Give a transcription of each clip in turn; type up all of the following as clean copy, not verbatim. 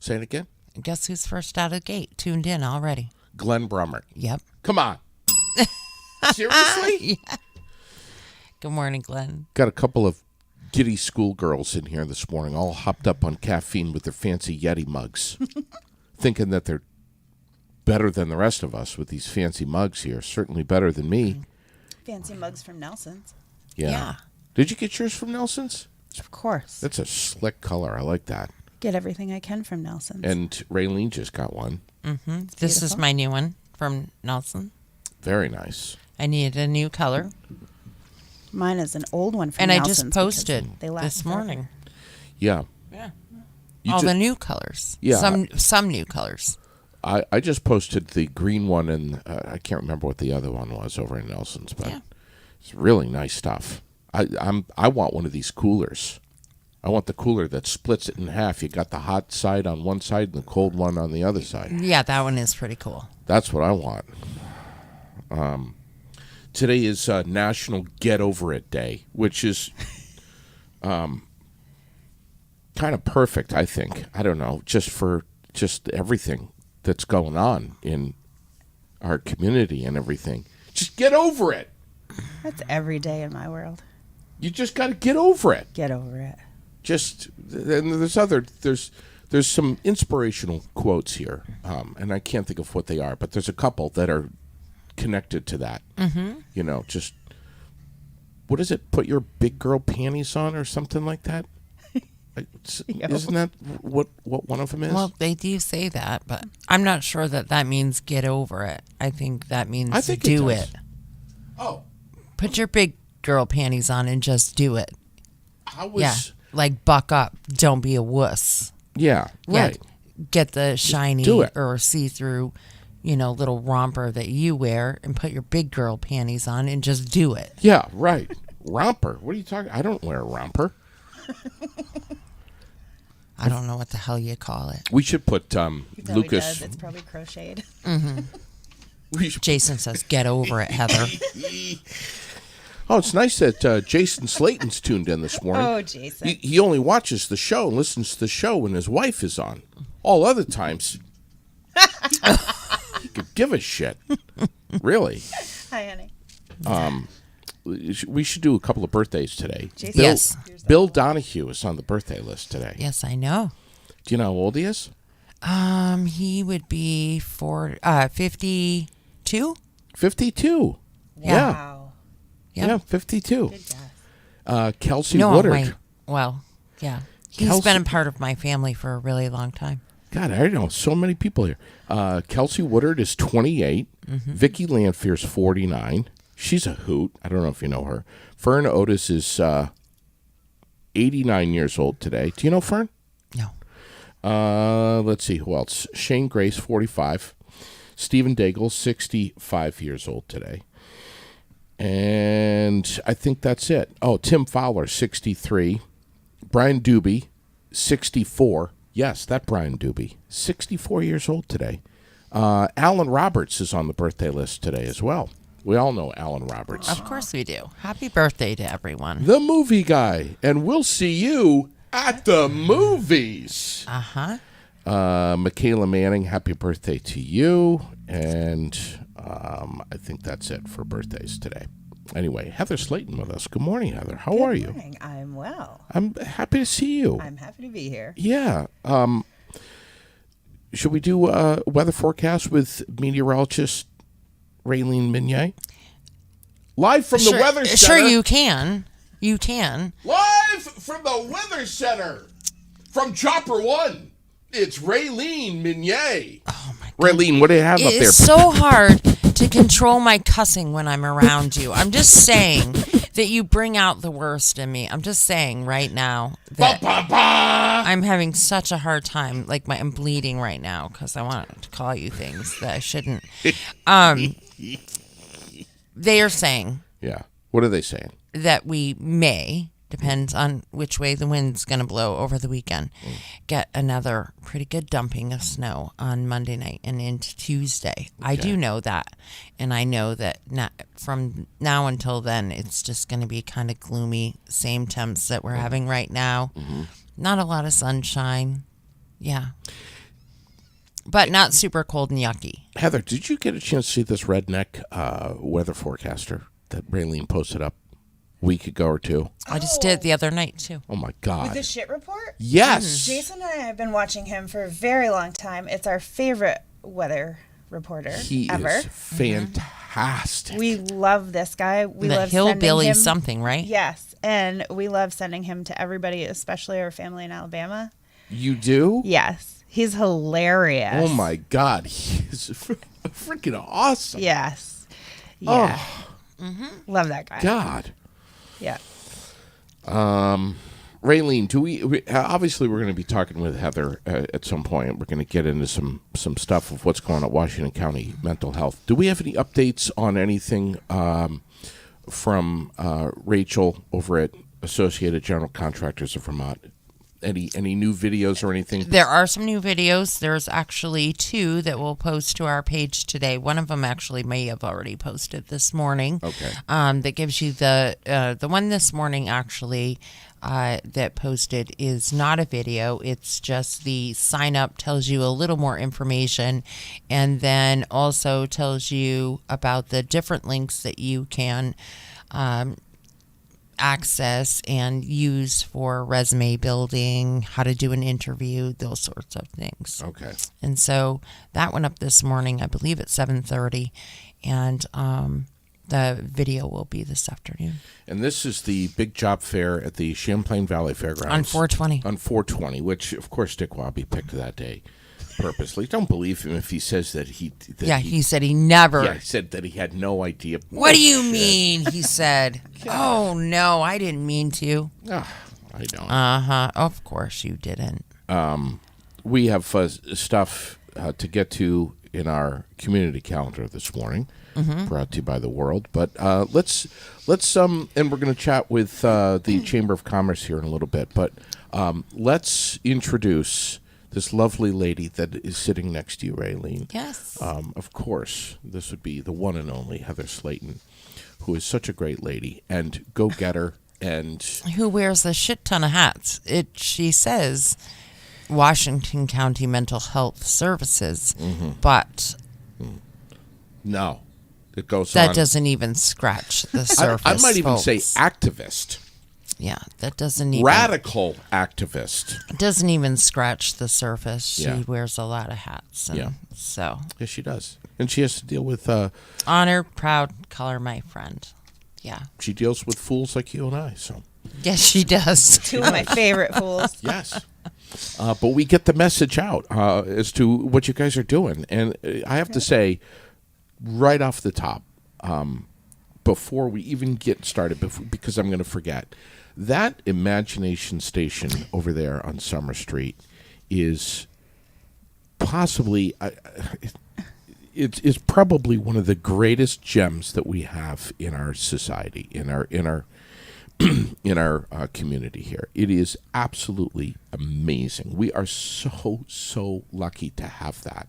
Say it again. Guess who's first out of the gate? Tuned in already. Glenn Brummer. Yep. Come on. Seriously? Yeah. Good morning, Glenn. Got a couple of giddy schoolgirls in here this morning, all hopped up on caffeine with their fancy Yeti mugs, thinking that they're better than the rest of us with these fancy mugs here. Certainly better than me. Fancy mugs from Nelson's. Yeah. Did you get yours from Nelson's? Of course. That's a slick color. I like that. Get everything I can from Nelson's. And Raylene just got one. Mm-hmm. This is my new one from Nelson. Very nice. I needed a new color. Mine is an old one from And Nelson's. I just posted they last this forever. morning. Yeah. Yeah. You All ju- the new colors. Yeah. Some new colors. I just posted the green one, and I can't remember what the other one was over in Nelson's, but it's really nice stuff. I want one of these coolers. I want the cooler that splits it in half. You got the hot side on one side and the cold one on the other side. Yeah, that one is pretty cool. That's what I want. Today is National Get Over It Day, which is kind of perfect, I think. I don't know, for everything that's going on in our community and everything. Just get over it. That's every day in my world. You just got to get over it. Get over it. And there's some inspirational quotes here, and I can't think of what they are, but there's a couple that are connected to that. Mm-hmm. You know, just what is it? Put your big girl panties on, or something like that. Isn't that what one of them is? Well, they do say that, but I'm not sure that means get over it. I think that means do it. Oh, put your big girl panties on and just do it. Yeah, like buck up. Don't be a wuss. Yeah, right. Yeah, get the shiny do it. or see-through, little romper that you wear and put your big girl panties on and just do it. Yeah, right. Romper. What are you talking? I don't wear a romper. I don't know what the hell you call it. We should put He probably Lucas. does. It's probably crocheted. Jason says, "Get over it, Heather." Oh, it's nice that Jason Slayton's tuned in this morning. Oh, Jason. He only watches the show and listens to the show when his wife is on. All other times, he could give a shit. Really. Hi, honey. We should do a couple of birthdays today. Jason, Yes. Bill Donahue is on the birthday list today. Yes, I know. Do you know how old he is? He would be 52. 52. Yeah. Wow. Yep. Yeah, 52. Good guess. Kelsey No, Woodard. yeah. He's Kelsey- been a part of my family for a really long time. God, I know so many people here. Kelsey Woodard is 28. Vicki Lanfear's 49. She's a hoot. I don't know if you know her. Fern Otis is 89 years old today. Do you know Fern? No. Let's see who else. Shane Grace, 45. Stephen Daigle, 65 years old today. And I think that's it. Oh, Tim Fowler, 63. Brian Doobie, 64. Yes, that Brian Doobie, 64 years old today. Alan Roberts is on the birthday list today as well. We all know Alan Roberts. Of course we do. Happy birthday to everyone. The movie guy. And we'll see you at the movies. Uh-huh. Michaela Manning, happy birthday to you. And I think that's it for birthdays today. Anyway, Heather Slayton with us. Good morning, Heather. How are you? Good morning. I'm well. I'm happy to see you. I'm happy to be here. Yeah. Should we do a weather forecast with meteorologist Raylene Minier? Live from the Weather Center. Sure, you can. You can. Live from the Weather Center. From Chopper One. It's Raylene Minier. Oh, my God. Raylene, what do you have up there? It's so hard to control my cussing when I'm around you. I'm just saying that you bring out the worst in me. I'm just saying right now that I'm having such a hard time. Like I'm bleeding right now because I want to call you things that I shouldn't. They are saying Yeah. What are they saying? that we may, depends on which way the wind's going to blow over the weekend, get another pretty good dumping of snow on Monday night and into Tuesday. I do know that. And I know that from now until then, it's just going to be kind of gloomy, same temps that we're having right now. Not a lot of sunshine. Yeah. But not super cold and yucky. Heather, did you get a chance to see this redneck weather forecaster that Raylene posted up a week ago or two? I just did it the other night, too. Oh my With God! the shit report? Yes. Jason and I have been watching him for a very long time. It's our favorite weather reporter He ever. is fantastic. We love this guy. We The love sending hillbilly him, something, right? Yes, and we love sending him to everybody, especially our family in Alabama. You do? Yes, he's hilarious. Oh my God, he's freaking awesome. Yes. Yeah. Oh Love that guy. God. Yeah. Raylene, obviously we're going to be talking with Heather at some point. We're going to get into some stuff of what's going on at Washington County mental health. Do we have any updates on anything from Rachel over at Associated General Contractors of Vermont? Any new videos or anything? There are some new videos. There's actually 2 that we'll post to our page today. One of them actually may have already posted this morning. Okay. That gives you the one this morning actually that posted is not a video. It's just the sign up, tells you a little more information, and then also tells you about the different links that you can access and use for resume building, how to do an interview, those sorts of things. Okay. And so that went up this morning, I believe at 7:30, and the video will be this afternoon And this is the big job fair at the Champlain Valley Fairgrounds. on 420. On 420, which, of course, Dick Wabi picked that day purposely. Don't believe him if he says that he... He said he never. Yeah, he said that he had no idea. What do you Bullshit. mean? He said, oh, no, I didn't mean to. Ah, I don't. Uh-huh. Of course you didn't. We have stuff to get to in our community calendar this morning, brought to you by the World. But let's and we're going to chat with the Chamber of Commerce here in a little bit. But let's introduce this lovely lady that is sitting next to you, Raylene. Yes. Of course, this would be the one and only Heather Slayton, who is such a great lady and go-getter and... Who wears a shit ton of hats. She says Washington County Mental Health Services, but No, it goes on. that doesn't even scratch the I surface. might even say folks. activist. Yeah, that doesn't even Radical activist. doesn't even scratch the surface. She Yeah. wears a lot of hats. And Yeah. So Yes, she does. And she has to deal with, honored, proud, call her my friend. Yeah. she deals with fools like you and I, so. Yes, she does. Two of my favorite fools. Yes. But we get the message out as to what you guys are doing. And I have to say, right off the top, before we even get started, because I'm going to forget, that Imagination Station over there on Summer Street is possibly... It's probably one of the greatest gems that we have in our society, in our in our community here. It is absolutely amazing. We are so lucky to have that.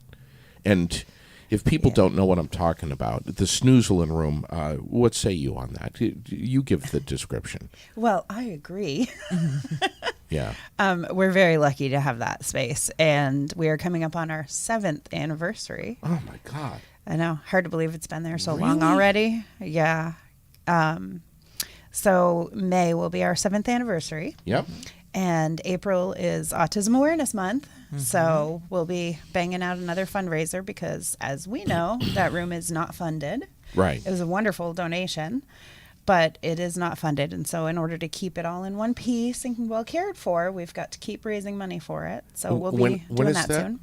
And if people don't know what I'm talking about, the Snoozlin Room, what say you on that? You give the description. Well, I agree. Yeah. We're very lucky to have that space, and we are coming up on our 7th anniversary. Oh my God. I know, hard to believe it's been there so long Really? already. Yeah. So May will be our 7th anniversary, Yep. and April is Autism Awareness Month. So we'll be banging out another fundraiser because, as we know, that room is not funded. Right. It was a wonderful donation, but it is not funded. And so in order to keep it all in one piece and well cared for, we've got to keep raising money for it. So we'll When- be when doing is that that? soon.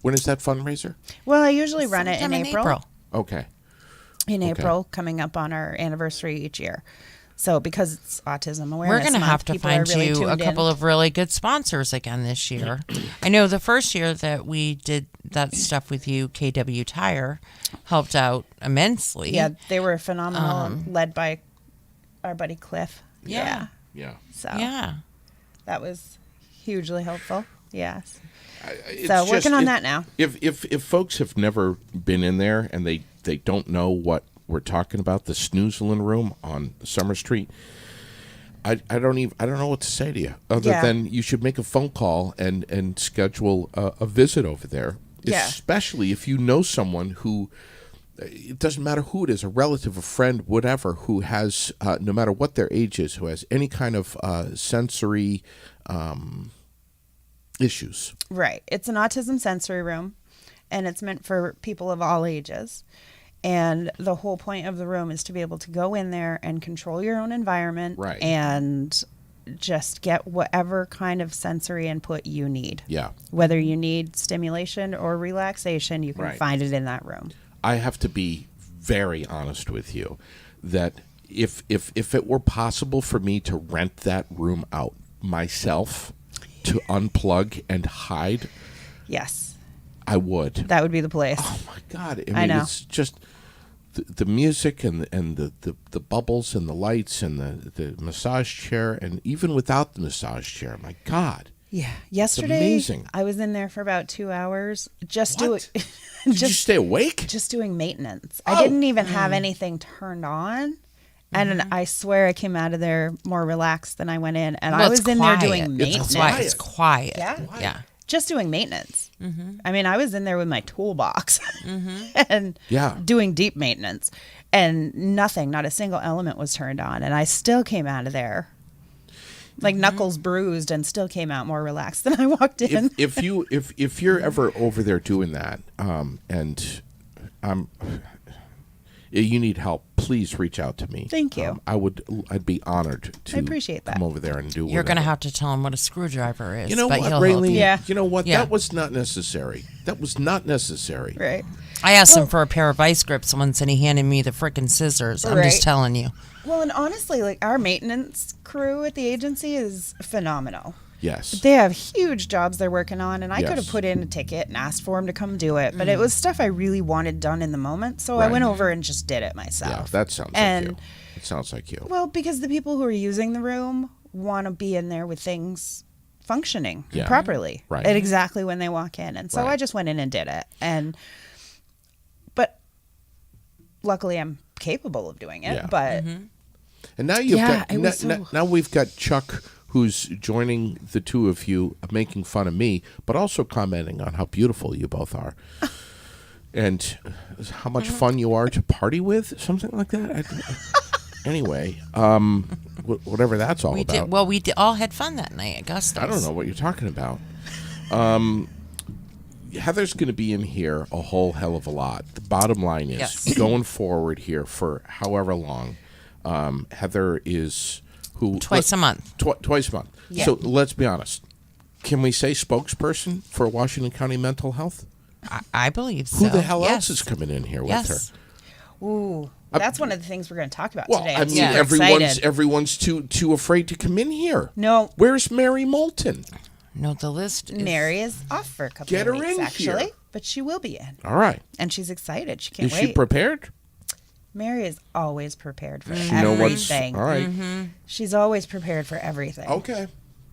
When is that fundraiser? Well, I usually run it in Sometime April. Okay. In Okay. April, coming up on our anniversary each year. So because it's Autism Awareness We're going to Month, have to people are find really you a tuned in. couple of really good sponsors again this year. I know the first year that we did that stuff with you, KW Tire, helped out immensely. Yeah, they were phenomenal, led by our buddy Cliff. Yeah. Yeah. So Yeah. that was hugely helpful. Yes. It's So working just- on that now. If folks have never been in there and they don't know what we're talking about, the Snoozlin Room on Summer Street, I don't know what to say to you other Yeah. than you should make a phone call and schedule a visit over there. Yeah. Especially if you know someone who, it doesn't matter who it is, a relative, a friend, whatever, who has, no matter what their age is, who has any kind of sensory issues. Right. It's an autism sensory room, and it's meant for people of all ages. And the whole point of the room is to be able to go in there and control your own environment, Right. and just get whatever kind of sensory input you need. Yeah. Whether you need stimulation or relaxation, you can Right. find it in that room. I have to be very honest with you that if it were possible for me to rent that room out myself to unplug and hide, Yes, I would. that would be the place. Oh my God! I know. It's just the music and the bubbles and the lights and the massage chair, and even without the massage chair, my God, Yeah. Yesterday, amazing. I was in there for about 2 hours just doing What? Did you stay awake? just doing maintenance. Oh. I didn't even have anything turned on. And I swear I came out of there more relaxed than I went in. And I Well, was it's in quiet. there doing It's maintenance. That's why it's quiet. Yeah. Yeah. Just doing maintenance. I mean, I was in there with my toolbox and Yeah. doing deep maintenance. And nothing, not a single element was turned on. And I still came out of there like knuckles bruised and still came out more relaxed than I walked in. If you're ever over there doing that, and you need help, please reach out to me. Thank you. I'd be honored to I appreciate that. come over there and do. You're going to whatever. have to tell him what a screwdriver is. You know but what, he'll help Raylene? you. Yeah. You know what? Yeah. That was not necessary. That was not necessary. Right. I asked him for a pair of vice grips once, and he handed me the frickin' scissors. I'm Right. just telling you. Well, and honestly, like our maintenance crew at the agency is phenomenal. Yes. They have huge jobs they're working on, and I could have Yes. put in a ticket and asked for them to come do it, but it was stuff I really wanted done in the moment, so I Right. went over and just did it Yeah, myself. that sounds And- like you. It sounds like you. Well, because the people who are using the room want to be in there with things functioning Yeah. properly Right. at exactly when they walk in, and so Right. I just went in and did it. But luckily, I'm capable of doing it. Yeah. But And now you've Yeah, got it was so- now we've got Chuck, who's joining the two of you, making fun of me, but also commenting on how beautiful you both are, and how much fun you are to party with, something like that. Anyway, whatever that's all We about. did. Well, we all had fun that night at Gusto's. I don't know what you're talking about. Heather's going to be in here a whole hell of a lot. The bottom line is, Yes. going forward here for however long, Heather is who Twice a month. Twice a month. Yeah. So let's be honest. Can we say spokesperson for Washington County Mental Health? I believe so. Who the hell Yes. else is coming in here with Yes. her? ooh, that's one of the things we're going to talk about Well, today. I I'm mean, super everyone's excited. too afraid to come in here. No, Where's Mary Moulton? No, the list is... Mary is off for a couple Get of her weeks, in actually, here. but she will be in, All right. and she's excited. She can't Is wait. she prepared? Mary is always prepared for You know what's everything. all right. She's always prepared for everything. Okay.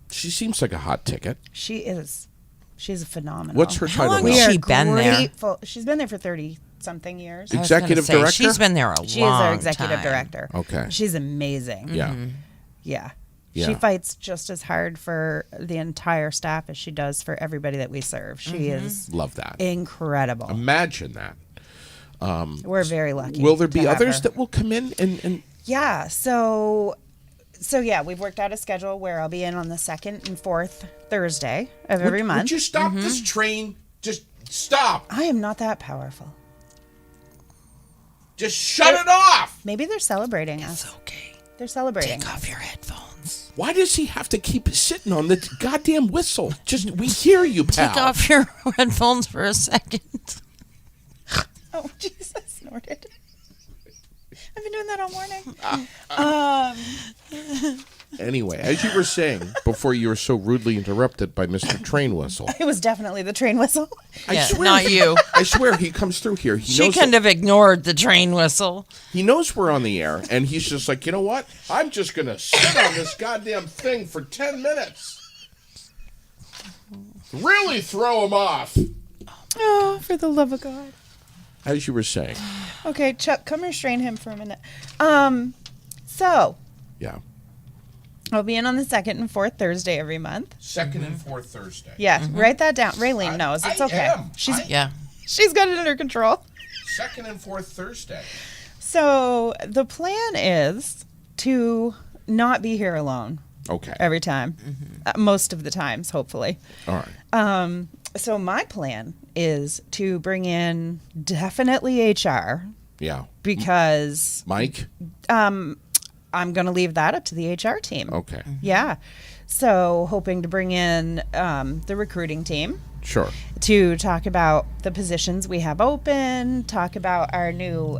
She seems like a hot ticket. She is. She's a phenomenal. What's her How title? long now? We has are she been there? grateful. She's been there for 30-something years. I was gonna Executive say, director? She's been there a long time. She is our executive director. Okay. She's amazing. Yeah. Yeah. Yeah. She fights just as hard for the entire staff as she does for everybody that we serve. She is Love that. incredible. Imagine that. We're very lucky. Will there to be have others her. that will come in and Yeah. So yeah, we've worked out a schedule where I'll be in on the 2nd and 4th Thursday of every month. Would you stop this train? Just stop. I am not that powerful. Just shut it off. Maybe they're celebrating us. It's okay. They're celebrating. Take off your headphones. Why does he have to keep sitting on the goddamn whistle? Just we hear you, pal. Take off your headphones for a second. Oh, Jesus, I snorted. I've been doing that all morning. Anyway, as you were saying before, you were so rudely interrupted by Mr. Train Whistle. It was definitely the train whistle. Yeah, not you. I swear he comes through here. He She knows couldn't have ignored the train whistle. He knows we're on the air, and he's just like, you know what? I'm just gonna sit on this goddamn thing for 10 minutes. Really throw him off. Oh, for the love of God. As you were saying, Okay, Chuck, come restrain him for a minute. So, yeah. I'll be in on the second and fourth Thursday every month. Second and fourth Thursday. Yeah, write that down. Raylene knows. It's I okay. am. Yeah. She's got it under control. Second and fourth Thursday. So the plan is to not be here alone Okay. every time, most of the times, hopefully. All right. So my plan is to bring in definitely HR Yeah. because Mike? I'm going to leave that up to the HR team. Okay. Yeah. So hoping to bring in the recruiting team Sure. to talk about the positions we have open, talk about our new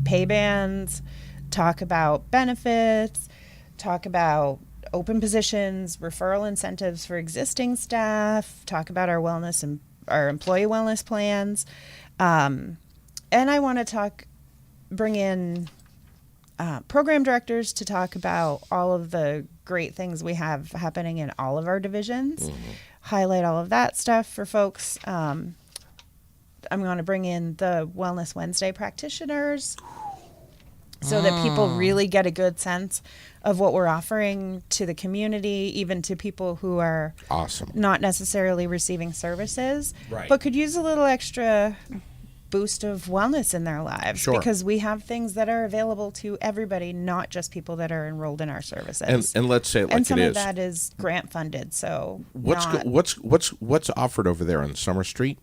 pay bands, talk about benefits, talk about open positions, referral incentives for existing staff, talk about our wellness and our employee wellness plans. And I want to bring in program directors to talk about all of the great things we have happening in all of our divisions, highlight all of that stuff for folks. I'm going to bring in the Wellness Wednesday practitioners so that people really get a good sense of what we're offering to the community, even to people who are Awesome. not necessarily receiving services, Right. but could use a little extra boost of wellness in their lives Sure. because we have things that are available to everybody, not just people that are enrolled in our services. And let's say it like and some it of is. that is grant funded, so What's offered over there on Summer Street?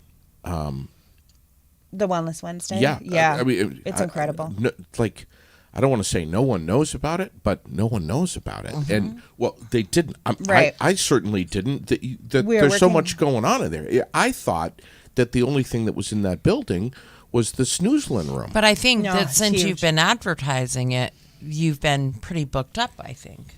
the Wellness Wednesday. Yeah. yeah, I mean, it's incredible. No, like, I don't want to say no one knows about it, but no one knows about it. And well, they didn't. Right. I certainly didn't. We're There's so working- much going on in there. I thought that the only thing that was in that building was the snoozlin room. But I think No, that it's since huge. you've been advertising it, you've been pretty booked up, I think.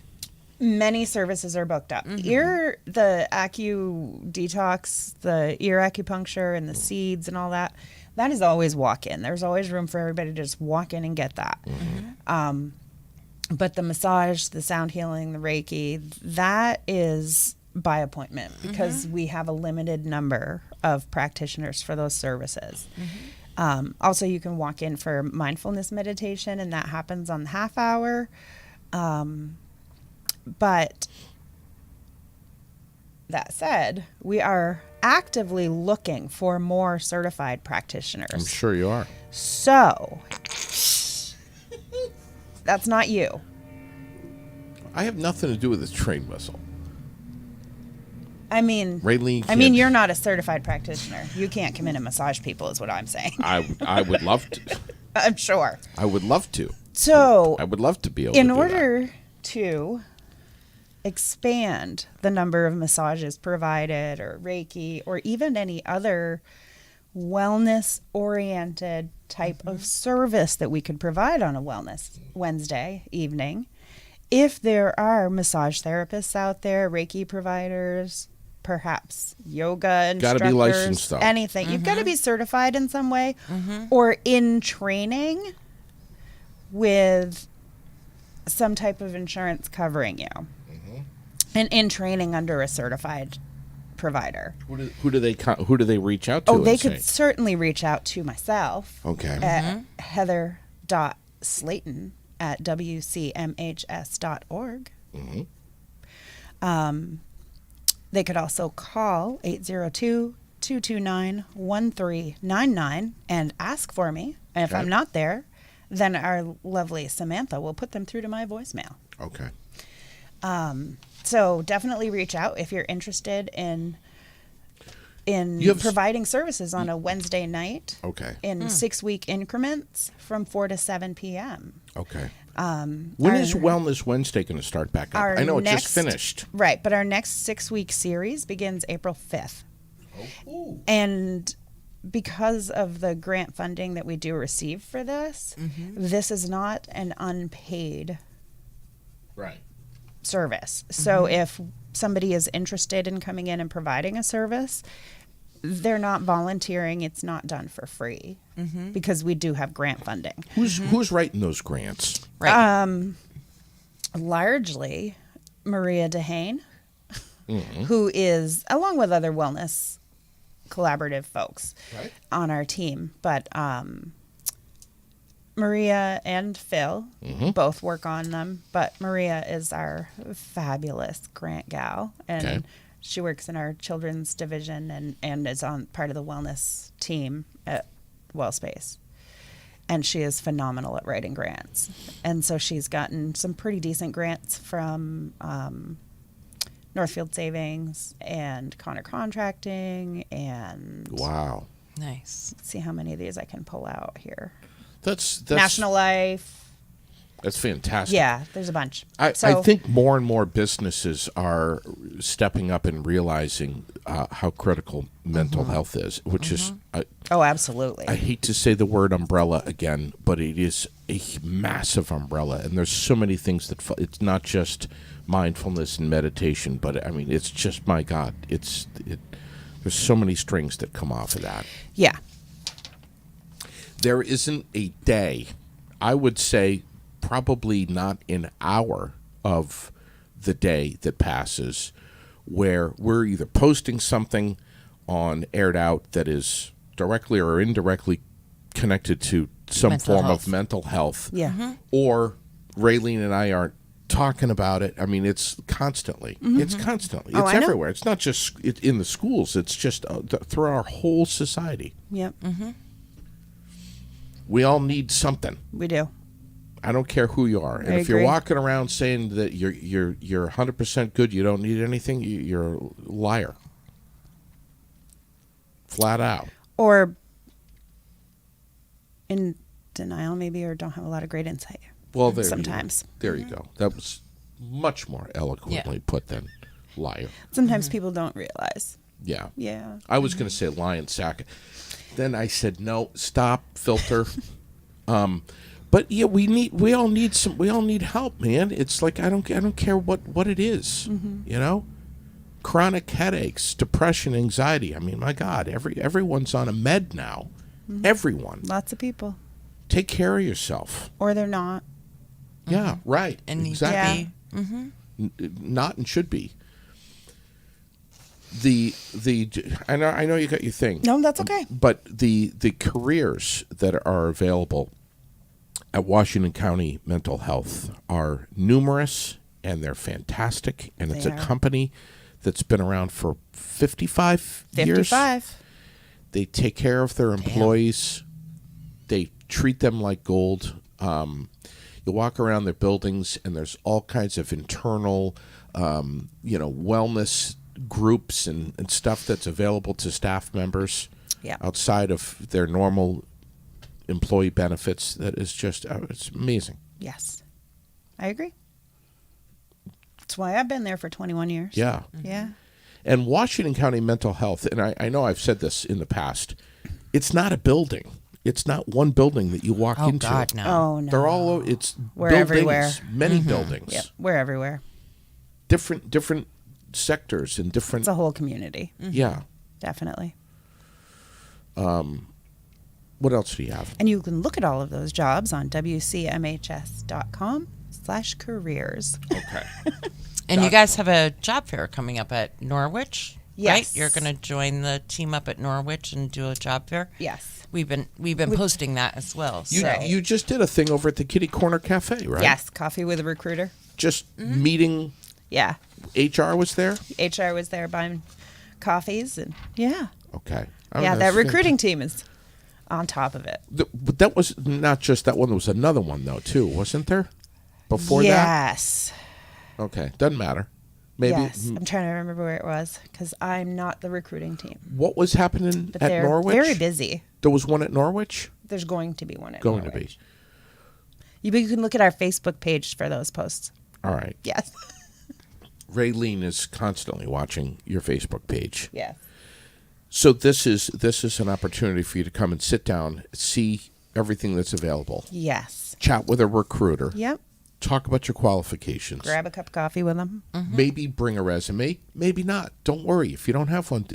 Many services are booked up. The Acu Detox, the ear acupuncture, and the seeds and all that. That is always walk in. There's always room for everybody to just walk in and get that. But the massage, the sound healing, the Reiki, that is by appointment because we have a limited number of practitioners for those services. Also, you can walk in for mindfulness meditation, and that happens on the half hour. But that said, we are actively looking for more certified practitioners. I'm sure you are. So, that's not you. I have nothing to do with this train whistle. I mean, Raylene I mean, can't- you're not a certified practitioner. You can't come in and massage people, is what I'm saying. I would love to. I'm sure. I would love to. So, I would love to be able in to do order to expand the number of massages provided or Reiki or even any other wellness oriented type of service that we could provide on a Wellness Wednesday evening, if there are massage therapists out there, Reiki providers, perhaps yoga Gotta instructors, be licensed, though. anything. You've got to be certified in some way or in training with some type of insurance covering you and in training under a certified provider. that. Who do they reach out to? Oh, they and could say? certainly reach out to myself Okay. at heather.slayton@wcmhs.org. They could also call 802-229-1399 and ask for me. And if Okay. I'm not there, then our lovely Samantha will put them through to my voicemail. Okay. So definitely reach out if you're interested in You have- providing services on a Wednesday night Okay. in 6-week increments from 4 to 7 p.m. Okay. When is Wellness Wednesday going to start back up? Our I know it next- just finished. Right, but our next 6-week series begins April 5th. And because of the grant funding that we do receive for this, this is not an unpaid Right. service. So if somebody is interested in coming in and providing a service, they're not volunteering. It's not done for free because we do have grant funding. Who's writing those grants? Right. Largely Maria DeHane, who is, along with other wellness collaborative folks Right. on our team, but Maria and Phil Mm-hmm. both work on them, but Maria is our fabulous grant gal, and Okay. she works in our children's division and is on part of the wellness team at Wellspace. And she is phenomenal at writing grants. And so she's gotten some pretty decent grants from Northfield Savings and Connor Contracting, and Wow. Nice. let's see how many of these I can pull out here. That's National Life. That's fantastic. Yeah, there's a bunch. I So- think more and more businesses are stepping up and realizing how critical mental health is, which is, Oh, absolutely. I hate to say the word umbrella again, but it is a massive umbrella. And there's so many things that, it's not just mindfulness and meditation, but I mean, it's just, my God, there's so many strings that come off of that. Yeah. There isn't a day, I would say probably not an hour of the day that passes where we're either posting something on Aired Out that is directly or indirectly connected to some Mental form health. of mental health, Yeah. or Raylene and I aren't talking about it. I mean, it's constantly. It's constantly. Oh, It's I know. everywhere. It's not just in the schools. It's just through our whole society. Yep. We all need something. We do. I don't care who you are, and I if you're agree. walking around saying that you're 100% good, you don't need anything, you're a liar. Flat out. Or in denial, maybe, or don't have a lot of great insight. Well, there Sometimes. there you go. That was much more eloquently put than liar. Sometimes people don't realize. Yeah. Yeah. I was going to say lion sack. Then I said no. Stop. Filter. But yeah, we all need help, man. It's like I don't care what it is, you know, chronic headaches, depression, anxiety. I mean, my God, everyone's on a med now. Everyone, Lots of people. take care of yourself. Or they're not. Yeah, right. And need exactly. to be. Not and should be. I know you got your thing. No, that's okay. But the careers that are available at Washington County Mental Health are numerous, and they're fantastic. And it's They a are. company that's been around for 55 years. 55. They take care of their employees. They treat them like gold. You walk around their buildings, and there's all kinds of internal, wellness groups and stuff that's available to staff members Yeah. outside of their normal employee benefits. That is just, it's amazing. Yes. I agree. That's why I've been there for 21 years. Yeah. Yeah. And Washington County Mental Health, and I know I've said this in the past, it's not a building. It's not one building that you walk Oh, into. God, no. Oh, no. They're all over. It's We're buildings, everywhere. many buildings, Yep. We're everywhere. different sectors and different. It's a whole community. Yeah. Definitely. What else do you have? And you can look at all of those jobs on wcmhs.com/careers. Okay. And you guys have a job fair coming up at Norwich, right? Yes. You're going to join the team up at Norwich and do a job fair. Yes. We've been posting that as well. You So you just did a thing over at the Kitty Corner Cafe, right? Yes. Coffee with a recruiter. Just meeting. Yeah. HR was there. HR was there buying coffees, and yeah. Okay. Yeah, that recruiting team is on top of it. But that was not just that one. There was another one though too, wasn't there? Before that. Yes. Okay. Doesn't matter. Maybe. Yes. I'm trying to remember where it was because I'm not the recruiting team. What was happening But at they're Norwich? very busy. There was one at Norwich. There's going to be one at Going to Norwich. be. You can look at our Facebook page for those posts. All right. Yes. Raylene is constantly watching your Facebook page. Yes. So this is an opportunity for you to come and sit down, see everything that's available, Yes. chat with a recruiter, Yep. talk about your qualifications, Grab a cup of coffee with them. maybe bring a resume, maybe not. Don't worry if you don't have one.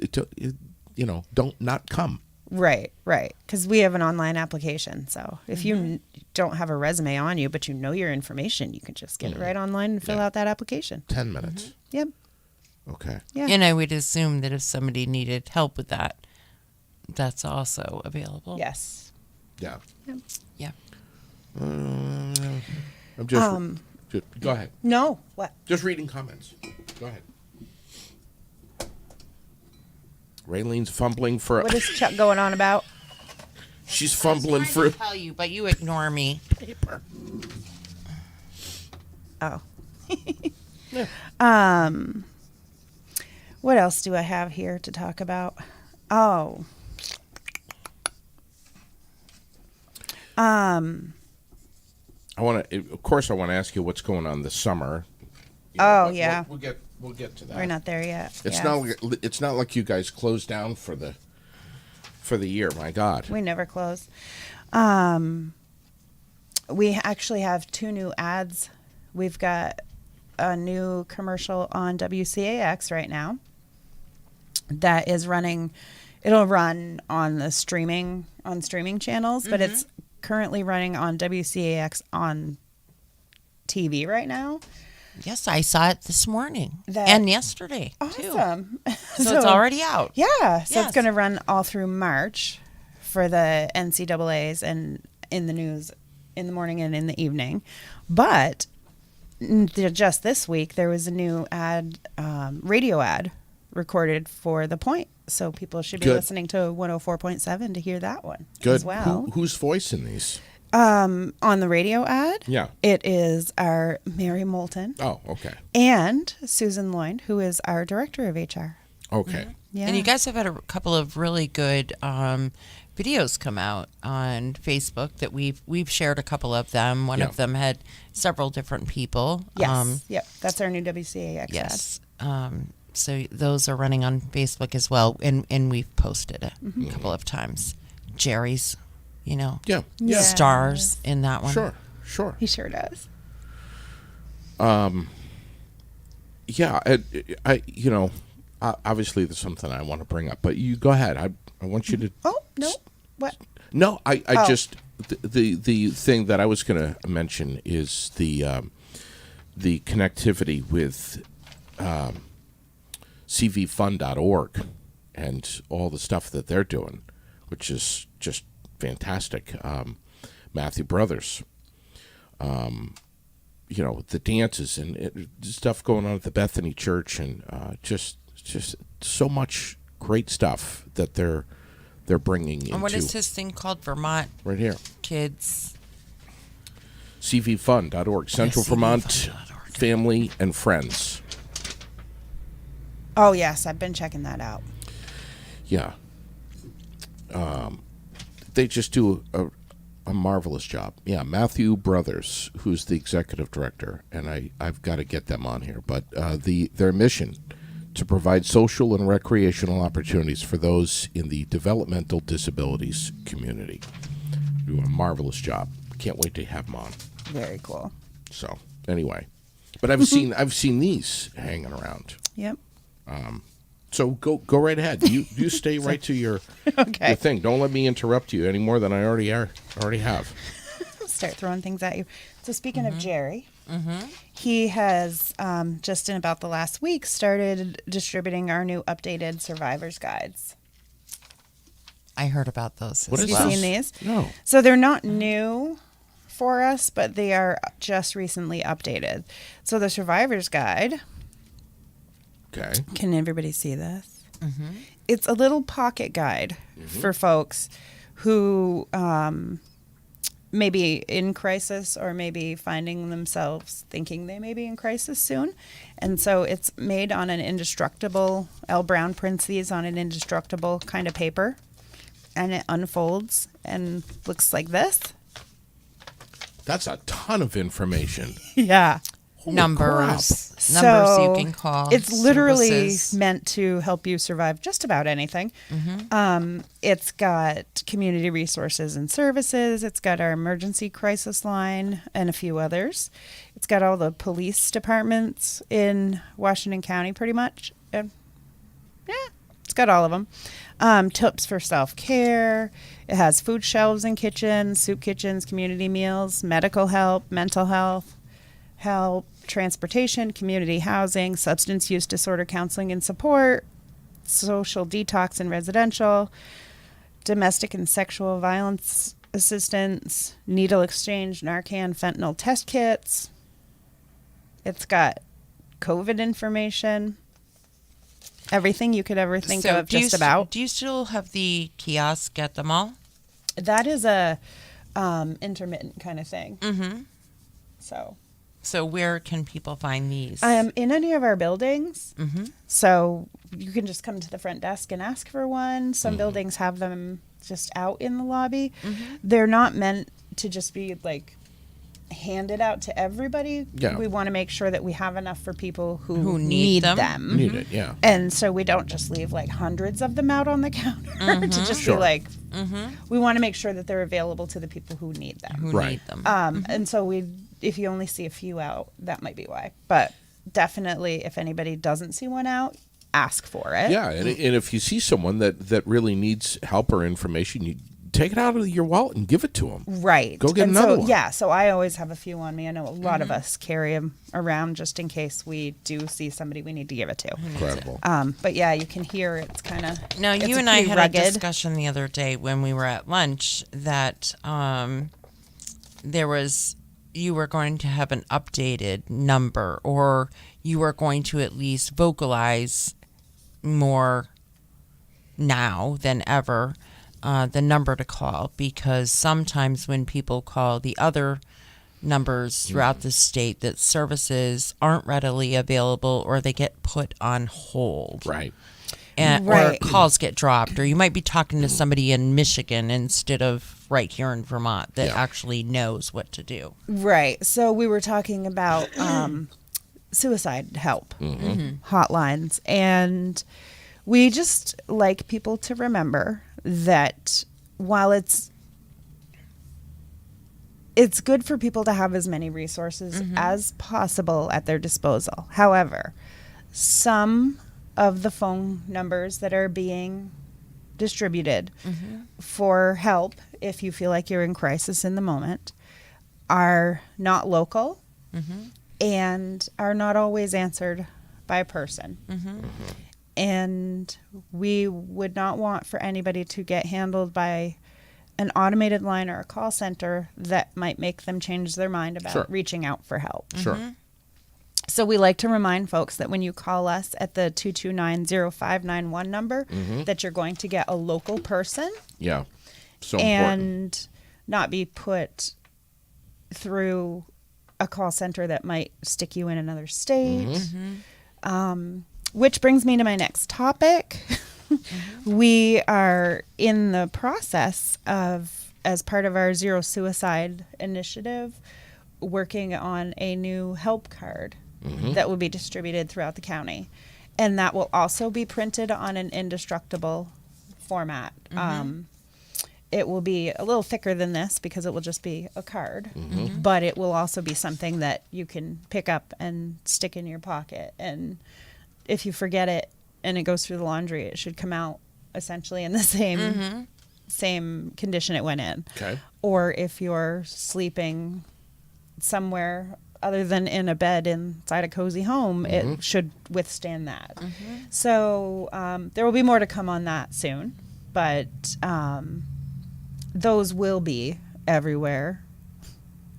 Don't not come. Right, right. Because we have an online application. So if you don't have a resume on you, but you know your information, you can just get it right online and fill Yeah. out that application. 10 minutes. Yep. Okay. Yeah. And I would assume that if somebody needed help with that, that's also available. Yes. Yeah. Yeah. I'm just go ahead. No, what? Just reading comments. Go ahead. Raylene's fumbling for. What is Chuck going on about? She's fumbling for tell you, but you ignore me. paper. Oh. Yeah. What else do I have here to talk about? Oh. I want to. Of course, I want to ask you what's going on this summer. Oh, but yeah. We'll get to that. We're not there yet. It's Yeah. It's not like you guys closed down for the year. My God. We never close. We actually have 2 new ads. We've got a new commercial on WCAX right now that is running. It'll run on the streaming channels, but it's currently running on WCAX on TV right now. Yes, I saw it this morning That- and yesterday too. Awesome. So it's already out. Yeah, so Yes. it's going to run all through March for the NCAAs and in the news in the morning and in the evening. But just this week, there was a new ad, radio ad recorded for The Point. So people should be Good. listening to 104.7 to hear that one Good. as well. Who's voicing these? On the radio ad, Yeah. it is our Mary Moulton Oh, okay. and Susan Lloyd, who is our director of HR. Okay. Yeah. And you guys have had a couple of really good videos come out on Facebook that we've shared a couple of them. One Yeah. Um, of them had several different people. Yes. Yep. That's our new WCAX ad. Yes. So those are running on Facebook as well, and we've posted it a couple of times. Jerry's, Yeah. Yeah. stars in that one. Sure. He sure does. Yeah. Obviously there's something I want to bring up, but you go ahead. I want you to. Oh, no. What? No, I Oh. just the thing that I was going to mention is the connectivity with cvfund.org and all the stuff that they're doing, which is just fantastic. Matthew Brothers, the dances and stuff going on at the Bethany Church, and just so much great stuff that they're bringing into. And what is his thing called? Vermont right here? Kids. cvfund.org, Central Vermont cvfund.org. Family and Friends. Oh, yes. I've been checking that out. Yeah. They just do a marvelous job. Yeah, Matthew Brothers, who's the executive director, and I've got to get them on here. But their mission to provide social and recreational opportunities for those in the developmental disabilities community. Do a marvelous job. Can't wait to have them on. Very cool. So anyway, but I've seen these hanging around. Yep. So go right ahead. You stay right to your Okay. your thing. Don't let me interrupt you any more than I already have. Start throwing things at you. So speaking of Jerry, he has just in about the last week started distributing our new updated survivors guides. I heard about those. What as is Have well. you this? seen these? No. So they're not new for us, but they are just recently updated. So the survivors guide. Okay. Can everybody see this? It's a little pocket guide for folks who may be in crisis or maybe finding themselves thinking they may be in crisis soon. And so it's made on an indestructible, L. Brown prints these on an indestructible kind of paper. And it unfolds and looks like this. That's a ton of information. Yeah. Holy Numbers So you can call. It's literally services. meant to help you survive just about anything. It's got community resources and services. It's got our emergency crisis line and a few others. It's got all the police departments in Washington County pretty much. It's got all of them. Tips for self-care. It has food shelves and kitchens, soup kitchens, community meals, medical help, mental health, transportation, community housing, substance use disorder counseling and support, social detox and residential, domestic and sexual violence assistance, needle exchange, Narcan, fentanyl test kits. It's got COVID information, everything you could ever think of just about. Do you still have the kiosk at the mall? That is a intermittent kind of thing. Mm-hmm. So where can people find these? In any of our buildings. Mm-hmm. So you can just come to the front desk and ask for one. Some buildings have them just out in the lobby. Mm-hmm. They're not meant to just be like handed out to everybody. Yeah. We want to make sure that we have enough for people who need need them. them. Need it, yeah. And so we don't just leave like hundreds of them out on the counter to just Sure. be like, we want to make sure that they're available to the people who need them. Who Right. need them? And so if you only see a few out, that might be why. But definitely, if anybody doesn't see one out, ask for it. Yeah, and if you see someone that really needs help or information, you take it out of your wallet and give it to them. Right. Go get and another so, one. Yeah, so I always have a few on me. I know a lot of us carry them around just in case we do see somebody we need to give it to. Incredible. But yeah, you can hear it's kind of. Now, you and I had a discussion the other day when we were at lunch that you were going to have an updated number, or you were going to at least vocalize more now than ever the number to call, because sometimes when people call the other numbers throughout the state, that services aren't readily available or they get put on hold. Right. Or Right. calls get dropped, or you might be talking to somebody in Michigan instead of right here in Vermont that Yeah. actually knows what to do. Right. So we were talking about suicide help hotlines. And we just like people to remember that while it's good for people to have as many resources as possible at their disposal. However, some of the phone numbers that are being distributed for help, if you feel like you're in crisis in the moment, are not local and are not always answered by a person. And we would not want for anybody to get handled by an automated line or a call center that might make them change their mind about Sure. reaching out for help. Sure. So we like to remind folks that when you call us at the 229-0591 number, that you're going to get a local person Yeah. So important. and not be put through a call center that might stick you in another state. Which brings me to my next topic. We are in the process of, as part of our Zero Suicide initiative, working on a new help card that will be distributed throughout the county. And that will also be printed on an indestructible format. It will be a little thicker than this because it will just be a card, but it will also be something that you can pick up and stick in your pocket. And if you forget it and it goes through the laundry, it should come out essentially in the same condition it went in. Okay. Or if you're sleeping somewhere other than in a bed inside a cozy home, it should withstand that. So there will be more to come on that soon, but those will be everywhere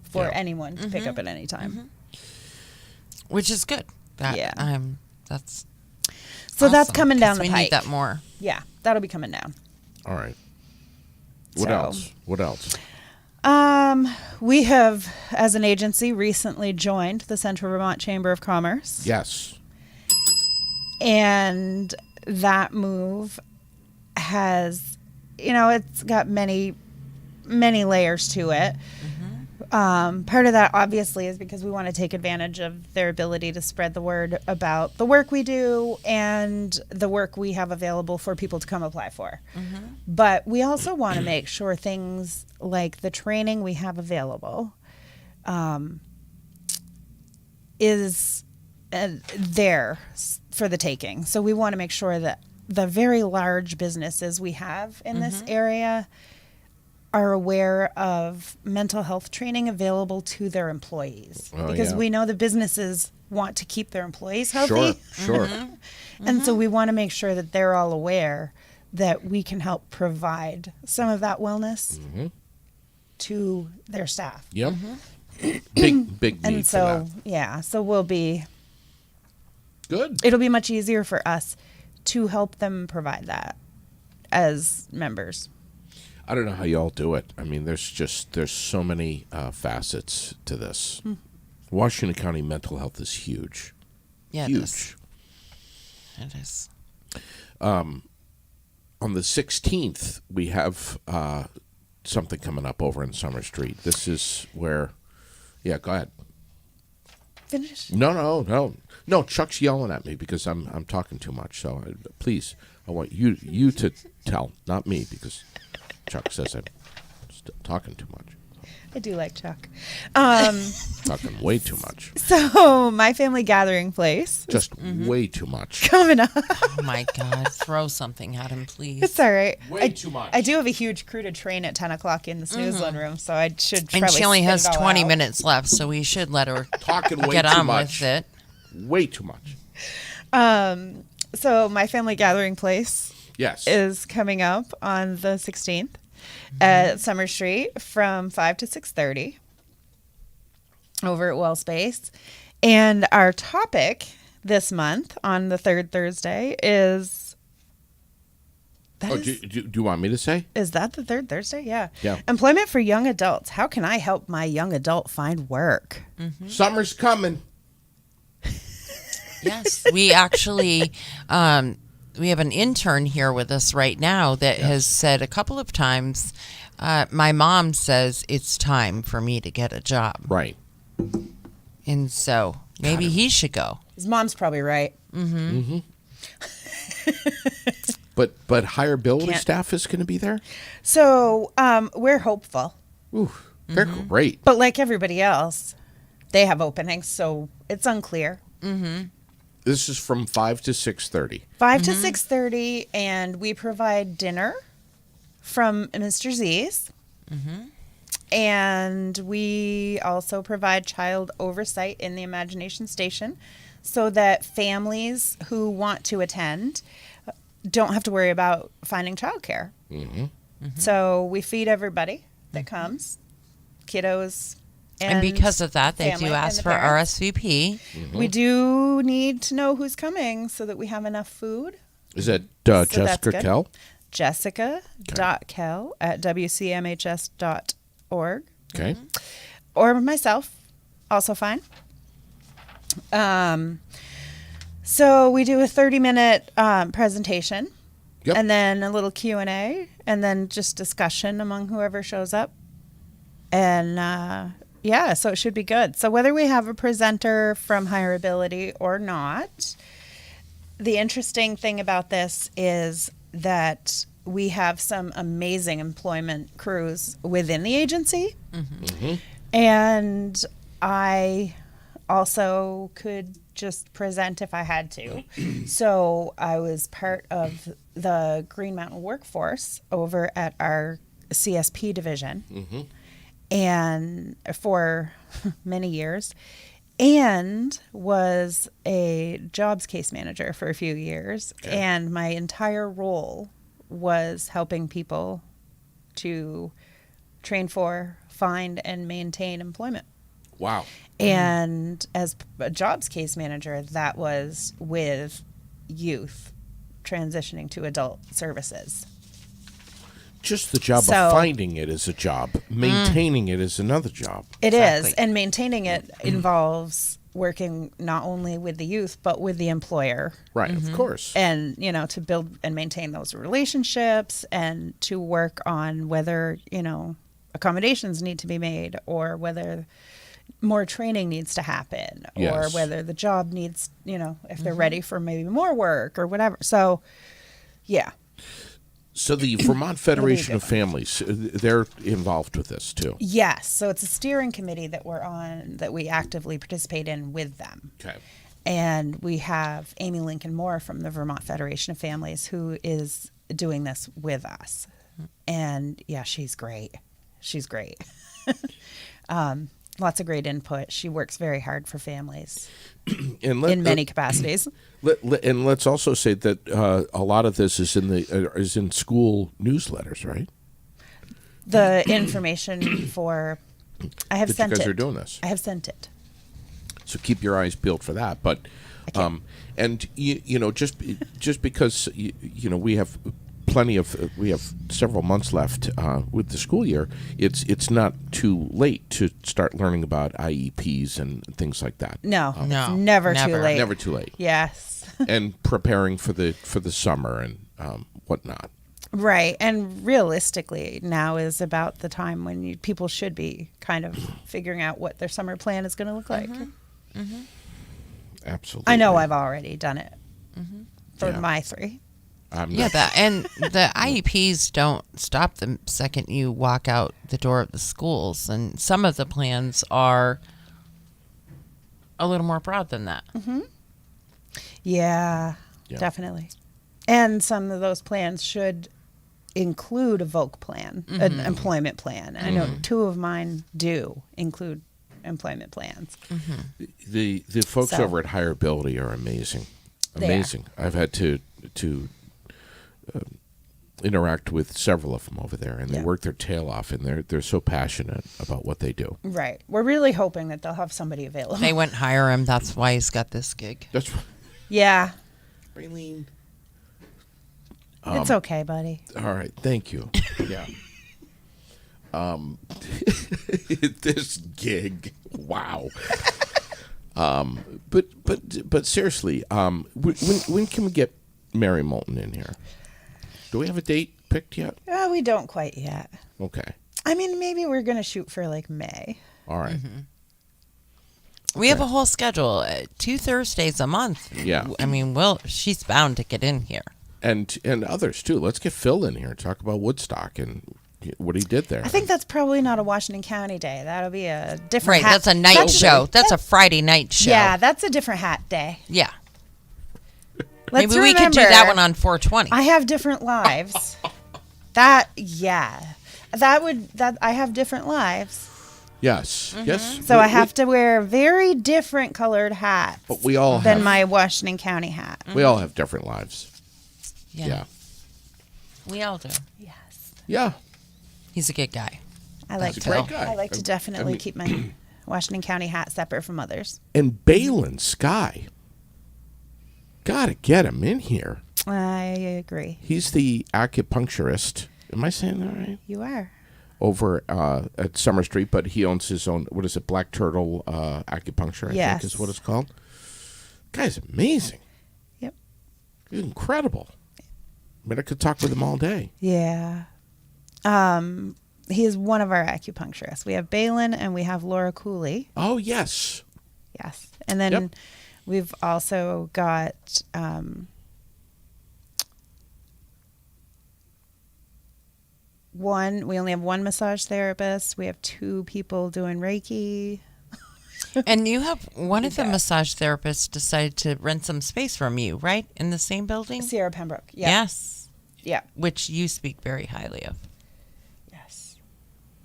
for Yeah. anyone to pick up at any time. Which is good. Yeah. That's So that's awesome, coming down 'cause the we pike. need that more. Yeah, that'll be coming down. All right. What So- else? What else? We have, as an agency, recently joined the Central Vermont Chamber of Commerce. Yes. And that move has, it's got many layers to it. Part of that, obviously, is because we want to take advantage of their ability to spread the word about the work we do and the work we have available for people to come apply for. But we also want to make sure things like the training we have available is there for the taking. So we want to make sure that the very large businesses we have in this area are aware of mental health training available to their employees, because yeah. we know the businesses want to keep their employees healthy. Sure. And so we want to make sure that they're all aware that we can help provide some of that wellness to their staff. Yep. Big need And for so, that. yeah, so we'll be, Good. it'll be much easier for us to help them provide that as members. I don't know how y'all do it. I mean, there's so many facets to this. Washington County mental health is huge. Yeah, Huge. It is. On the 16th, we have something coming up over in Summer Street. This is where, yeah, go ahead. Finish. No. Chuck's yelling at me because I'm talking too much. So please, I want you to tell, not me, because Chuck says I'm still talking too much. I do like Chuck. Talking way too much. So my family gathering place Just way too much. coming up. Oh my God! Throw something at him, please. It's all right. Way too much. I do have a huge crew to train at 10 o'clock in the snooze-one room, so I should probably And she only spit has it all 20 out. minutes left, so we should let her Talking way get too on much. with it. Way too much. So my family gathering place Yes. is coming up on the 16th at Summer Street from 5 to 6:30 over at Wellspace. And our topic this month on the third Thursday is... Oh, do you want me to say? Is that the third Thursday? Yeah. Yeah. Employment for young adults. How can I help my young adult find work? Summer's coming. Yes, we actually we have an intern here with us right now that has said a couple of times, my mom says it's time for me to get a job. Right. And so maybe he should go. His mom's probably right. But hireability Can't- staff is going to be there? So we're hopeful. Ooh, they're great. But like everybody else, they have openings, so it's unclear. This is from 5 to 6:30. 5 to 6:30, and we provide dinner from Mr. Z's. And we also provide child oversight in the Imagination Station so that families who want to attend don't have to worry about finding childcare. So we feed everybody that comes, kiddos. And because of that, they family do and ask the for parents. RSVP. We do need to know who's coming so that we have enough food. Is that that's Jessica good. Kell? Jessica.kell at wcmhs.org. Okay. Or myself, also fine. So we do a 30-minute presentation, Yep. and then a little Q&A, and then just discussion among whoever shows up. And yeah, so it should be good. So whether we have a presenter from Hireability or not, the interesting thing about this is that we have some amazing employment crews within the agency. And I also could just present if I had to. So I was part of the Green Mountain workforce over at our CSP division. And for many years, and was a jobs case manager for a few years. Okay. And my entire role was helping people to train for, find, and maintain employment. Wow. And as a jobs case manager, that was with youth transitioning to adult services. Just the job So- of finding it is a job. Maintaining it is another job. It is, Exactly. and maintaining it involves working not only with the youth but with the employer, Right, of course. and to build and maintain those relationships, and to work on whether accommodations need to be made, or whether more training needs to happen, or Yes. whether the job needs if they're ready for maybe more work or whatever. So yeah. So the Vermont Federation of Families, they're involved with this too. Yes, so it's a steering committee that we're on, that we actively participate in with them. Okay. And we have Amy Lincoln Moore from the Vermont Federation of Families who is doing this with us. And yeah, she's great. She's great. Lots of great input. She works very hard for families And in many capacities. and let's also say that a lot of this is in school newsletters, right? the information for. I have that sent you guys it. are doing this. I have sent it. So keep your eyes peeled for that. But, and just because we have we have several months left with the school year. It's not too late to start learning about IEPs and things like that. No, No, it's never too never. late. Never too late. Yes. And preparing for the summer and whatnot. Right. And realistically, now is about the time when people should be kind of figuring out what their summer plan is going to look like. Absolutely. I know I've already done it for Yeah. my 3. Yeah, and the IEPs don't stop the second you walk out the door of the schools, and some of the plans are a little more broad than that. Yeah, Yeah. definitely. And some of those plans should include a VOC plan, an employment plan. I know 2 of mine do include employment plans. The folks So- over at Hireability are amazing. They are. Amazing. I've had to interact with several of them over there, and they Yeah. work their tail off, and they're so passionate about what they do. Right. We're really hoping that they'll have somebody available. They wouldn't hire him. That's why he's got this gig. That's Yeah. Raylene. It's okay, buddy. All right, thank you. Yeah. This gig, wow. But seriously, when can we get Mary Moulton in here? Do we have a date picked yet? We don't quite yet. Okay. I mean, maybe we're going to shoot for like May. All right. We have a whole schedule, 2 Thursdays a month. Yeah. I mean, she's bound to get in here. And others too. Let's get Phil in here and talk about Woodstock and what he did there. I think that's probably not a Washington County day. That'll be a different Right, that's a night show. That's a Friday night show. Yeah, that's a different hat day. Yeah. Let's Maybe we could do that remember, one on 420. I have different lives. I have different lives. Yes. Yes. So I have to wear very different colored hats But we all than have. my Washington County hat. We all have different lives. Yeah. We all do. Yes. Yeah. He's a good guy. I like He's to a great guy. I like to I definitely mean- keep my Washington County hat separate from others. And Balin Sky. Gotta get him in here. I agree. He's the acupuncturist. Am I saying that right? You are. Over at Summer Street, but he owns his own. What is it? Black Turtle Acupuncture, I Yes. think is what it's called. Guy's amazing. Yep. He's incredible. I mean, I could talk with him all day. Yeah. He is one of our acupuncturists. We have Balin and we have Laura Cooley. Oh yes. Yes. And then Yep. we've also got we only have one massage therapist. We have 2 people doing Reiki. And you have one of the massage therapists decided to rent some space from you, right? In the same building? Sierra Pembroke. Yeah. Yes. Yeah. Which you speak very highly of. Yes.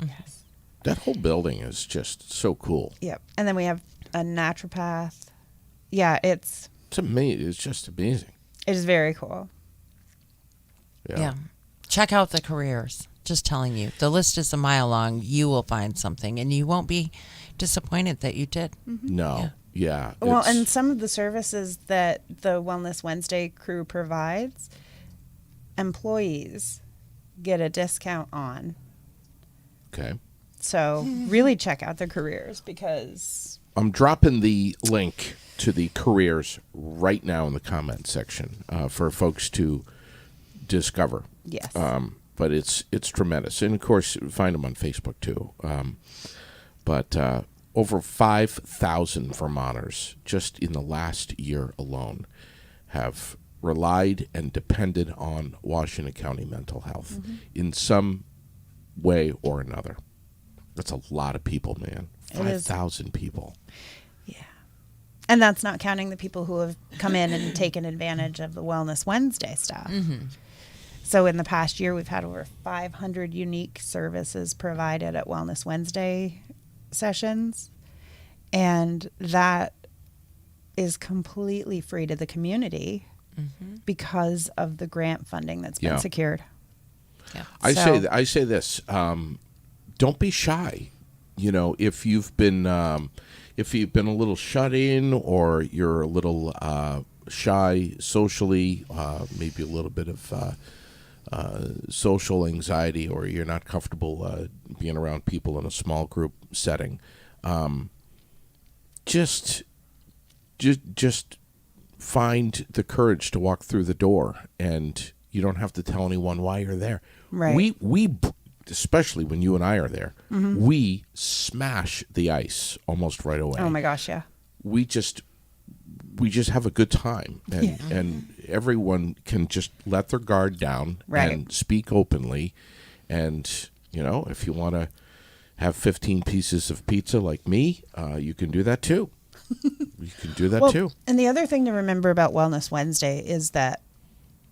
Yes. That whole building is just so cool. Yep. And then we have a naturopath. Yeah, It's amazing. It's just amazing. it is very cool. Yeah. Check out the careers. Just telling you. The list is a mile long. You will find something, and you won't be disappointed that you did. No. Yeah. Well, it's- and some of the services that the Wellness Wednesday crew provides, employees get a discount on. okay. So really check out their careers because I'm dropping the link to the careers right now in the comment section for folks to discover. yes, But it's tremendous, and of course, find them on Facebook too. But over 5,000 Vermonters just in the last year alone have relied and depended on Washington County mental health in some way or another. That's a lot of people, man. It is. 5,000 people. yeah, and that's not counting the people who have come in and taken advantage of the Wellness Wednesday stuff. So in the past year, we've had over 500 unique services provided at Wellness Wednesday sessions. And that is completely free to the community because of the grant funding that's been Yeah. secured. Yeah. I say this. Don't be shy. You know, if you've been a little shut in, or you're a little shy socially, maybe a little bit of social anxiety, or you're not comfortable being around people in a small group setting, just find the courage to walk through the door, and you don't have to tell anyone why you're there. Right. We especially when you and I are there, we smash the ice almost right away. Oh my gosh, yeah. We just have a good time, and everyone can just let their guard down Right. and speak openly. And you know, if you want to have 15 pieces of pizza like me, you can do that too. You can do that too. And the other thing to remember about Wellness Wednesday is that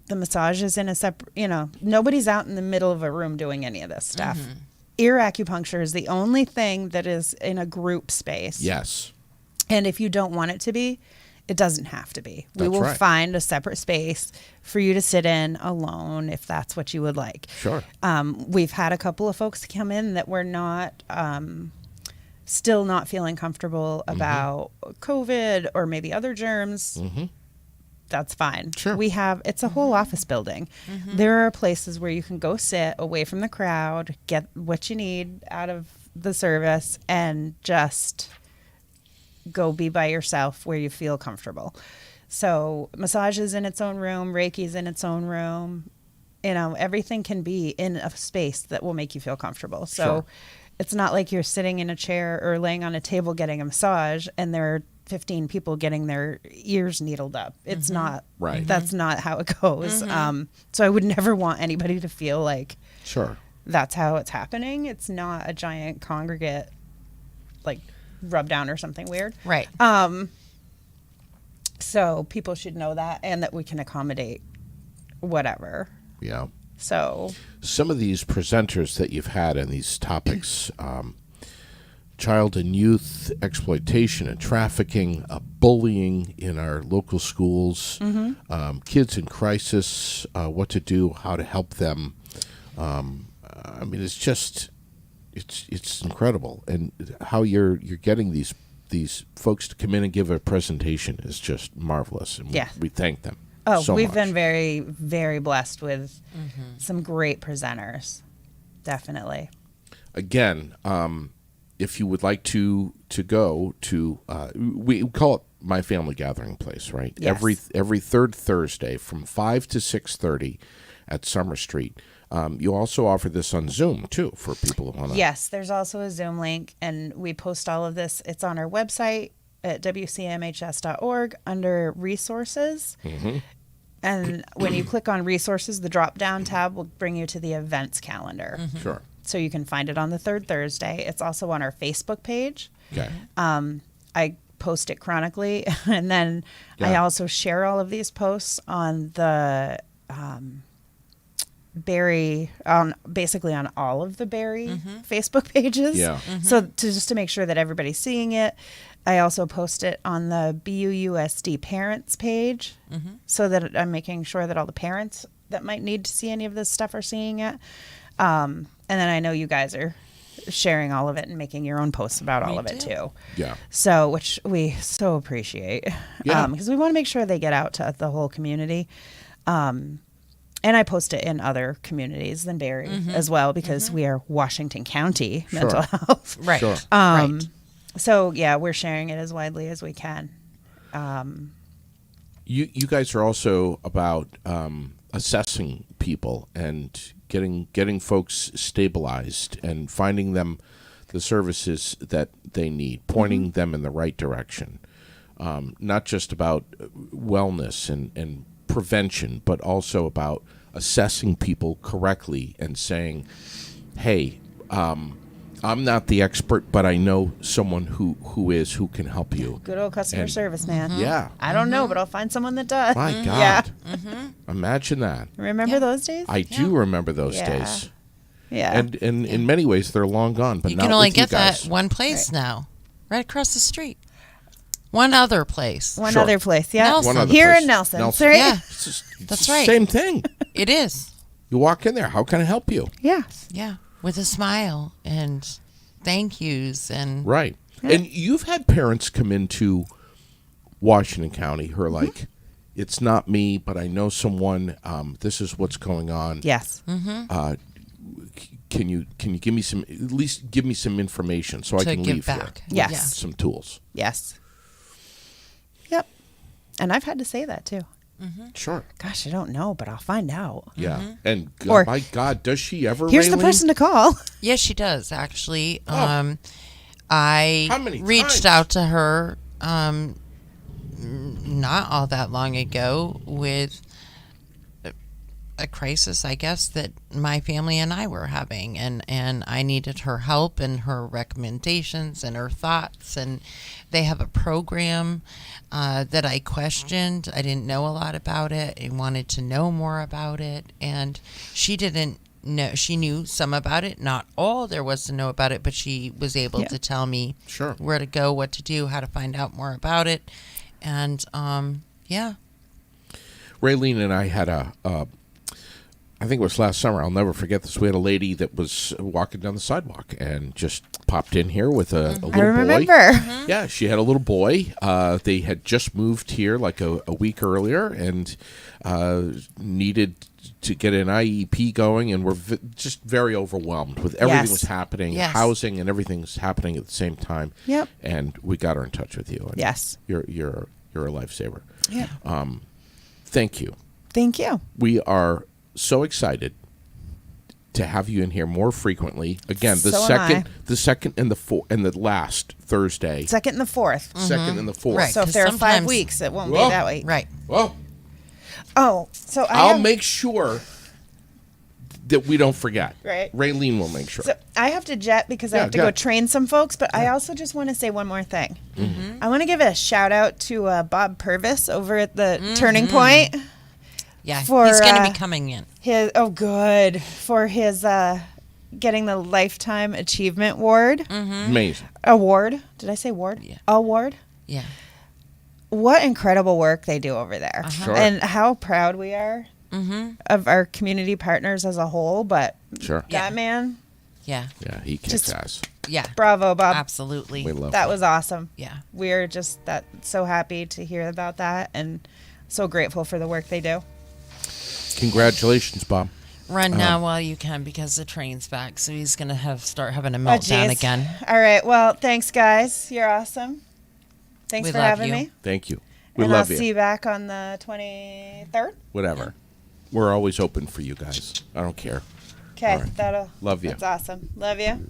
the massage is in a separate, nobody's out in the middle of a room doing any of this stuff. Ear acupuncture is the only thing that is in a group space. Yes. And if you don't want it to be, it doesn't have to be. We That's will right. find a separate space for you to sit in alone if that's what you would like. Sure. We've had a couple of folks come in that were not, still not feeling comfortable about COVID or maybe other germs. That's fine. Sure. It's a whole office building. There are places where you can go sit away from the crowd, get what you need out of the service, and just go be by yourself where you feel comfortable. So massage is in its own room, Reiki's in its own room. Everything can be in a space that will make you feel comfortable. So Sure. it's not like you're sitting in a chair or laying on a table getting a massage and there are 15 people getting their ears needled up. It's not. Right. That's not how it goes. So I would never want anybody to feel like Sure. that's how it's happening. It's not a giant congregate, like rub down or something weird. Right. So people should know that, and that we can accommodate whatever. Yeah. So Some of these presenters that you've had on these topics, child and youth exploitation and trafficking, bullying in our local schools, kids in crisis, what to do, how to help them. I mean, it's just, it's incredible, and how you're getting these folks to come in and give a presentation is just marvelous, and Yeah. we thank them. Oh, so we've much. been very, very blessed with some great presenters. Definitely. Again, if you would like to go to, we call it My Family Gathering Place, right? Yes. Every third Thursday from 5 to 6:30 at Summer Street. You also offer this on Zoom too for people who want to. Yes, there's also a Zoom link, and we post all of this. It's on our website at wcmhs.org under resources. And when you click on resources, the drop-down tab will bring you to the events calendar. Sure. So you can find it on the third Thursday. It's also on our Facebook page. Okay. I post it chronically, and then I Yeah. also share all of these posts on the Barry, basically on all of the Barry Facebook pages. Yeah. So just to make sure that everybody's seeing it, I also post it on the BUUSD parents page, so that I'm making sure that all the parents that might need to see any of this stuff are seeing it. And then I know you guys are sharing all of it and making your own posts about all of it too. Yeah. So, which we so appreciate, Yeah. because we want to make sure they get out to the whole community. And I post it in other communities than Barry as well, because we are Washington County mental health. Right. Sure. Right. So yeah, we're sharing it as widely as we can. You guys are also about assessing people and getting folks stabilized and finding them the services that they need, pointing them in the right direction. Not just about wellness and prevention, but also about assessing people correctly and saying, hey, I'm not the expert, but I know someone who can help you. Good old customer And- service, man. Yeah. I don't know, but I'll find someone that does. My God. Yeah. Imagine that. Remember those days? I do remember those Yeah. days. Yeah. And in many ways, they're long gone, but You not can only with get you guys. that one place now, right across the street. One other place. One Sure. other place, yeah. Nelson. One other Here place. in Nelson, Nelson. right? Yeah, It's just- That's it's the right. Same thing. it is. You walk in there. How can I help you? Yes. Yeah, with a smile and thank yous and Right. And you've had parents come into Washington County who are like, it's not me, but I know someone. This is what's going on. Yes. Can you give me some, at least give me some information so I to can give leave back. Yes. Yeah. some tools. Yes. Yep. And I've had to say that too. Sure. Gosh, I don't know, but I'll find out. Yeah. And Or- my God, does she ever? Here's the Raylene? person to call. Yes, she does actually. Oh. I How many reached times? out to her not all that long ago with a crisis, I guess, that my family and I were having, and I needed her help and her recommendations and her thoughts. And they have a program that I questioned. I didn't know a lot about it. I wanted to know more about it, and she didn't know. She knew some about it, not all there was to know about it, but she was able Yeah. to tell me Sure. where to go, what to do, how to find out more about it, and yeah. Raylene and I had I think it was last summer. I'll never forget this. We had a lady that was walking down the sidewalk and just popped in here with a little I remember. boy. Yeah, she had a little boy. They had just moved here like a week earlier and needed to get an IEP going, and were just very overwhelmed with everything Yes. was happening, Yes. housing and everything was happening at the same time. Yep. And we got her in touch with you. And Yes. you're a lifesaver. Yeah. Thank you. Thank you. We are so excited to have you in here more frequently. Again, the So am second and the last Thursday, Second and the fourth. second and the fourth. Right. So if 'cause there are 5 sometimes- weeks, it won't Well, be that way. Right. Well, Oh, so I'll make sure that we don't forget. Right. Raylene will make sure. So I have to jet because I Yeah, have to yeah. go train some folks, but I also just want to say one more thing. I want to give a shout out to Bob Purvis over at the Turning Point. Yeah, For, he's going to uh, be coming in. Good for his getting the Lifetime Achievement Award. Amazing. Award? Did I say ward? Yeah. Award. Yeah. What incredible work they do over there, Sure. and how proud we are of our community partners as a whole. But Sure. that man, Yeah. Yeah, he kicks Just- ass. Yeah. bravo, Bob. Absolutely. We love That was awesome. Yeah. We're just so happy to hear about that, and so grateful for the work they do. Congratulations, Bob. Run now while you can because the train's back, so he's going to start having a Oh, meltdown geez. again. All right. Well, thanks, guys. You're awesome. Thanks We for love having you. me. Thank you. We And love I'll you. see you back on the 23rd. Whatever. We're always open for you guys. I don't care. Okay. All right. That'll. Love you. That's awesome. Love you.